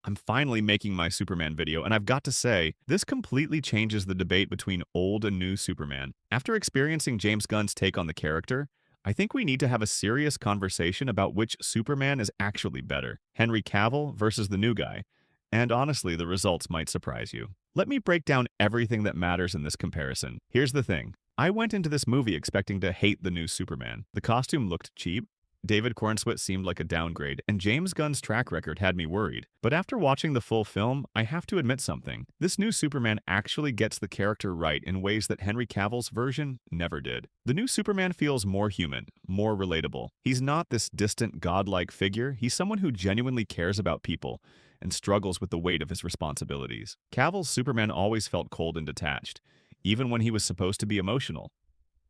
I'm finally making my Superman video, and I've got to say, this completely changes the debate between old and new Superman. After experiencing James Gunn's take on the character, I think we need to have a serious conversation about which Superman is actually better, Henry Cavill versus the new guy. And honestly, the results might surprise you. Let me break down everything that matters in this comparison. Here's the thing. I went into this movie expecting to hate the new Superman. The costume looked cheap, David Cornswet seemed like a downgrade, and James Gunn's track record had me worried. But after watching the full film, I have to admit something. This new Superman actually gets the character right in ways that Henry Cavill's version never did. The new Superman feels more human, more relatable. He's not this distant, godlike figure. He's someone who genuinely cares about people and struggles with the weight of his responsibilities. Cavill's Superman always felt cold and detached, even when he was supposed to be emotional.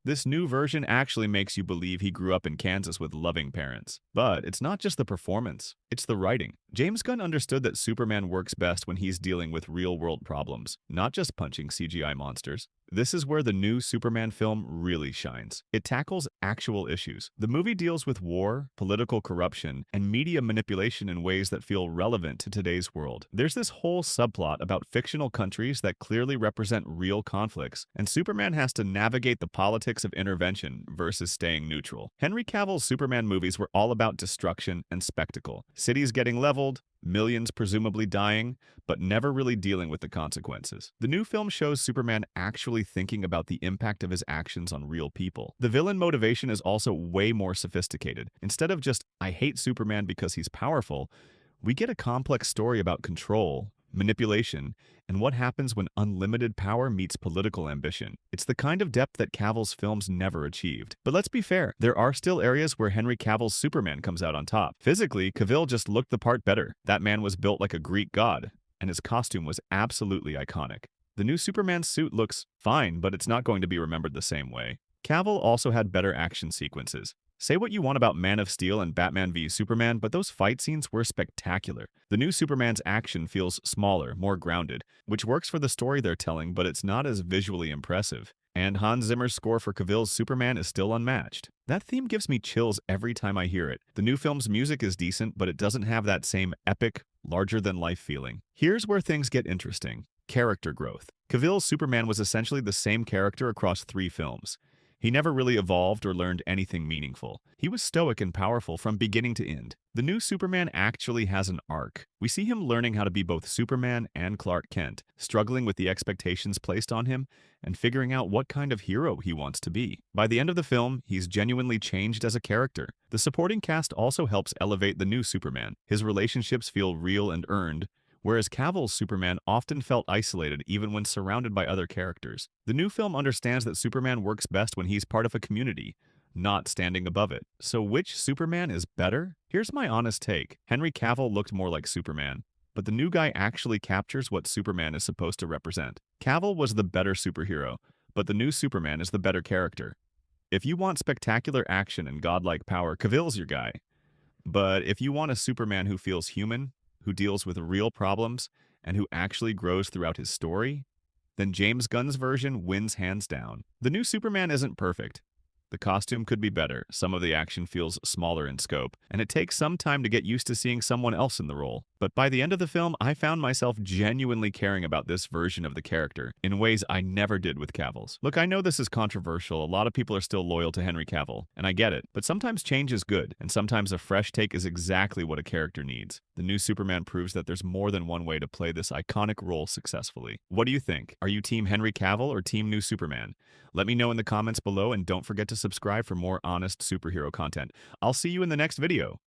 This new version actually makes you believe he grew up in Kansas with loving parents. But it's not just the performance, it's the writing. James Gunn understood that Superman works best when he's dealing with real-world problems, not just punching CGI monsters. This is where the new Superman film really shines. It tackles actual issues. The movie deals with war, political corruption, and media manipulation in ways that feel relevant to today's world. There's this whole subplot about fictional countries that clearly represent real conflicts, and Superman has to navigate the politics of intervention versus staying neutral. Henry Cavill's Superman movies were all about destruction and spectacle. Cities getting leveled, millions presumably dying, but never really dealing with the consequences. The new film shows Superman actually thinking about the impact of his actions on real people. The villain motivation is also way more sophisticated. Instead of just, I hate Superman because he's powerful, we get a complex story about control, manipulation, and what happens when unlimited power meets political ambition. It's the kind of depth that Cavill's films never achieved. But let's be fair, there are still areas where Henry Cavill's Superman comes out on top. Physically, Cavill just looked the part better. That man was built like a Greek god, and his costume was absolutely iconic. The new Superman suit looks fine, but it's not going to be remembered the same way. Cavill also had better action sequences. Say what you want about Man of Steel and Batman v Superman, but those fight scenes were spectacular. The new Superman's action feels smaller, more grounded, which works for the story they're telling, but it's not as visually impressive. And Hans Zimmer's score for Cavill's Superman is still unmatched. That theme gives me chills every time I hear it. The new film's music is decent, but it doesn't have that same epic, larger-than-life feeling. Here's where things get interesting. Character growth. Cavill's Superman was essentially the same character across 3 films. He never really evolved or learned anything meaningful. He was stoic and powerful from beginning to end. The new Superman actually has an arc. We see him learning how to be both Superman and Clark Kent, struggling with the expectations placed on him, and figuring out what kind of hero he wants to be. By the end of the film, he's genuinely changed as a character. The supporting cast also helps elevate the new Superman. His relationships feel real and earned, whereas Cavill's Superman often felt isolated even when surrounded by other characters. The new film understands that Superman works best when he's part of a community, not standing above it. So which Superman is better? Here's my honest take. Henry Cavill looked more like Superman, but the new guy actually captures what Superman is supposed to represent. Cavill was the better superhero, but the new Superman is the better character. If you want spectacular action and godlike power, Cavill's your guy. But if you want a Superman who feels human, who deals with real problems, and who actually grows throughout his story, then James Gunn's version wins hands down. The new Superman isn't perfect. The costume could be better, some of the action feels smaller in scope, and it takes some time to get used to seeing someone else in the role. But by the end of the film, I found myself genuinely caring about this version of the character in ways I never did with Cavill's. Look, I know this is controversial. A lot of people are still loyal to Henry Cavill, and I get it. But sometimes change is good, and sometimes a fresh take is exactly what a character needs. The new Superman proves that there's more than one way to play this iconic role successfully. What do you think? Are you Team Henry Cavill or Team New Superman? Let me know in the comments below, and don't forget to subscribe for more honest superhero content. I'll see you in the next video.